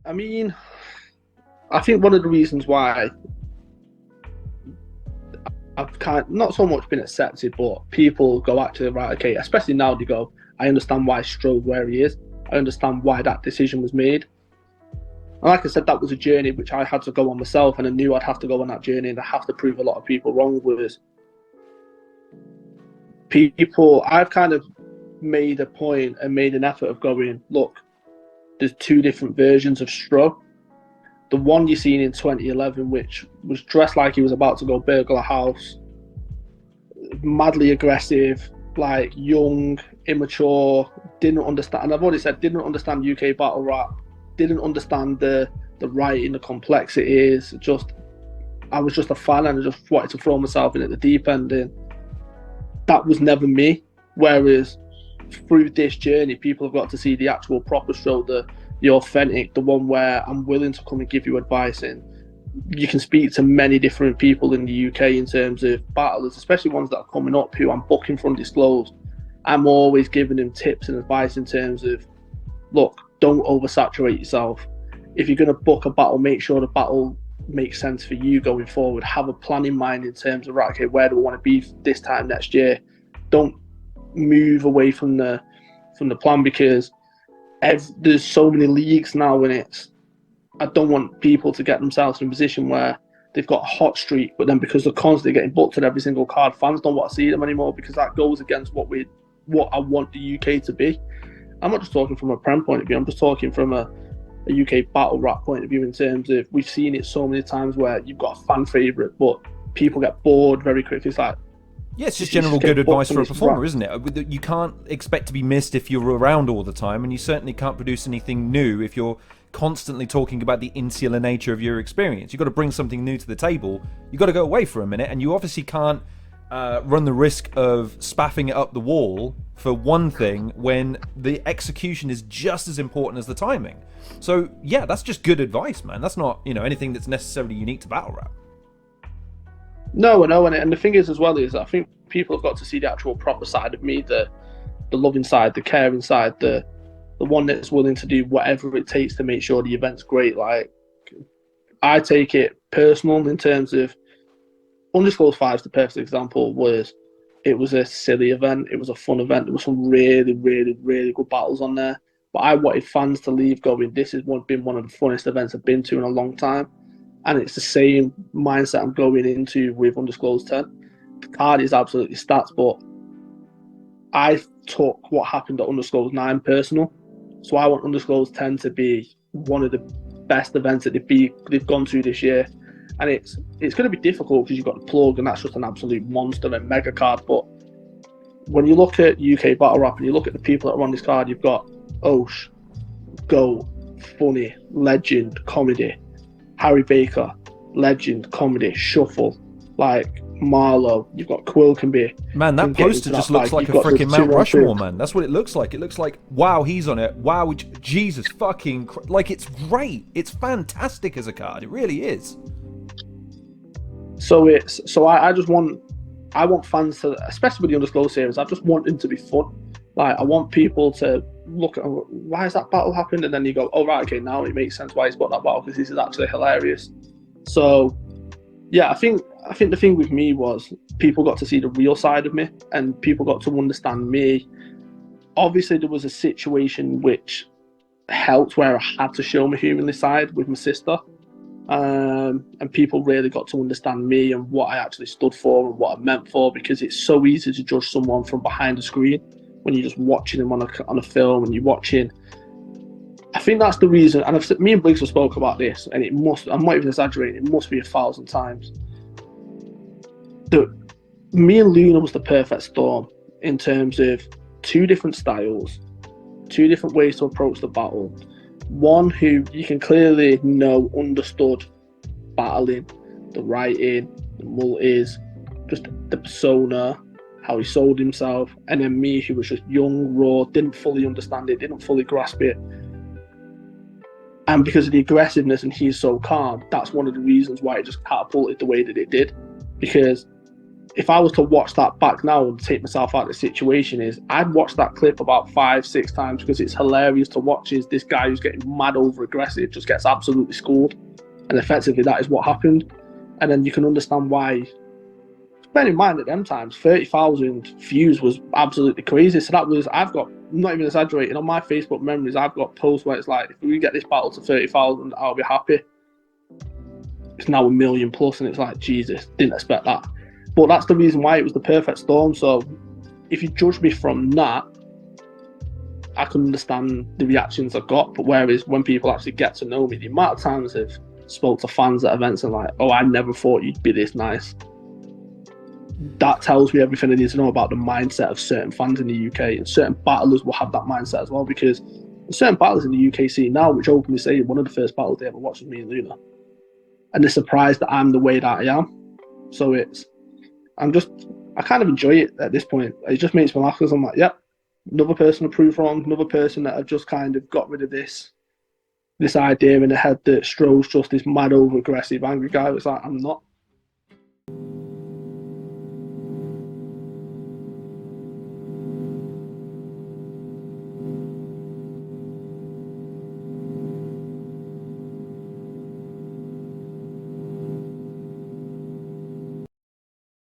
I mean, I think one of the reasons why I've not so much been accepted, but people go actually right, okay, especially now they go, I understand why Stroh's where he is. I understand why that decision was made. And like I said, that was a journey which I had to go on myself, and I knew I'd have to go on that journey and I have to prove a lot of people wrong with us. I've kind of made a point and made an effort of going, look, there's two different versions of Stroh. The one you seen in 2011, which was dressed like he was about to go burgle a house, madly aggressive, like young, immature, didn't understand, and I've already said, didn't understand UK battle rap, didn't understand the writing, the complexities. I was just a fan and I just wanted to throw myself in at the deep end, and that was never me. Whereas through this journey, people have got to see the actual proper Stroh, the authentic, the one where I'm willing to come and give you advice, and you can speak to many different people in the UK in terms of battlers, especially ones that are coming up who I'm booking from Undisclosed. I'm always giving them tips and advice in terms of, look, don't oversaturate yourself. If you're going to book a battle, make sure the battle makes sense for you going forward. Have a plan in mind in terms of, right, okay, where do I want to be this time next year? Don't move away from the plan, because there's so many leagues now, and I don't want people to get themselves in a position where they've got a hot streak, but then because they're constantly getting booked at every single card, fans don't want to see them anymore, because that goes against what I want the UK to be. I'm not just talking from a Prem point of view, I'm just talking from a UK battle rap point of view, in terms of we've seen it so many times where you've got a fan favourite, but people get bored very quickly. It's like, yeah, it's just general good advice for a performer, isn't it? You can't expect to be missed if you're around all the time, and you certainly can't produce anything new if you're constantly talking about the insular nature of your experience. You've got to bring something new to the table. You've got to go away for a minute, and you obviously can't run the risk of spaffing it up the wall for one thing when the execution is just as important as the timing. So, yeah, that's just good advice, man. That's not, anything that's necessarily unique to battle rap. No, and the thing is as well is I think people have got to see the actual proper side of me, the loving side, the caring side, the one that's willing to do whatever it takes to make sure the event's great. Like, I take it personal in terms of Undisclosed 5's the perfect example. It was a silly event, it was a fun event, there were some really, really, really good battles on there. But I wanted fans to leave going, this has been one of the funnest events I've been to in a long time. And it's the same mindset I'm going into with Undisclosed 10. The card is absolutely stacked, but I took what happened at Undisclosed 9 personal. So I want Undisclosed 10 to be one of the best events that they've gone to this year. And it's going to be difficult because you've got the plug, and that's just an absolute monster and mega card. But when you look at UK battle rap and you look at the people that are on this card, you've got Osh, Goat, Funny, Legend, Comedy, Harry Baker, Legend, Comedy, Shuffle, like Marlowe. You've got Quilkenby. Man, that poster just looks like a freaking Mount Rushmore, man. That's what it looks like. It looks like, wow, he's on it. Wow, Jesus fucking... Like, it's great. It's fantastic as a card. It really is. So I want fans to, especially with the Undisclosed series, I just want them to be fun. Like, I want people to look at, why has that battle happened? And then you go, oh, right, okay, now it makes sense why he's got that battle, because this is actually hilarious. So, yeah, I think the thing with me was people got to see the real side of me, and people got to understand me. Obviously, there was a situation which helped where I had to show my humanly side with my sister. And people really got to understand me and what I actually stood for and what I meant for, because it's so easy to judge someone from behind the screen when you're just watching them on a film and you're watching. I think that's the reason, and me and Briggs have spoke about this, and I'm not even exaggerating, it must be 1,000 times. Me and Luna was the perfect storm in terms of two different styles, two different ways to approach the battle. One who you can clearly understood battling, the writing, the multis, just the persona, how he sold himself, and then me who was just young, raw, didn't fully understand it, didn't fully grasp it. And because of the aggressiveness and he's so calm, that's one of the reasons why it just catapulted the way that it did. Because if I was to watch that back now and take myself out of the situation, is I'd watch that clip about 5-6 times because it's hilarious to watch. Is this guy who's getting mad over aggressive just gets absolutely schooled, and effectively that is what happened. And then you can understand why. Bear in mind at them times, 30,000 views was absolutely crazy. So that was, I've got, I'm not even exaggerating, on my Facebook memories, I've got posts where it's like, if we get this battle to 30,000, I'll be happy. It's now 1 million plus, and it's like, Jesus, didn't expect that. But that's the reason why it was the perfect storm. So if you judge me from that, I can understand the reactions I got. But whereas when people actually get to know me, the amount of times I've spoke to fans at events and like, oh, I never thought you'd be this nice. That tells me everything I need to know about the mindset of certain fans in the UK, and certain battlers will have that mindset as well, because there's certain battlers in the UK scene now which openly say one of the first battles they ever watched was me and Luna, and they're surprised that I'm the way that I am. So I kind of enjoy it at this point. It just makes me laugh because I'm like, yep, another person to prove wrong, another person that I've just kind of got rid of this idea in the head that Stroh's just this mad over aggressive angry guy. It's like, I'm not.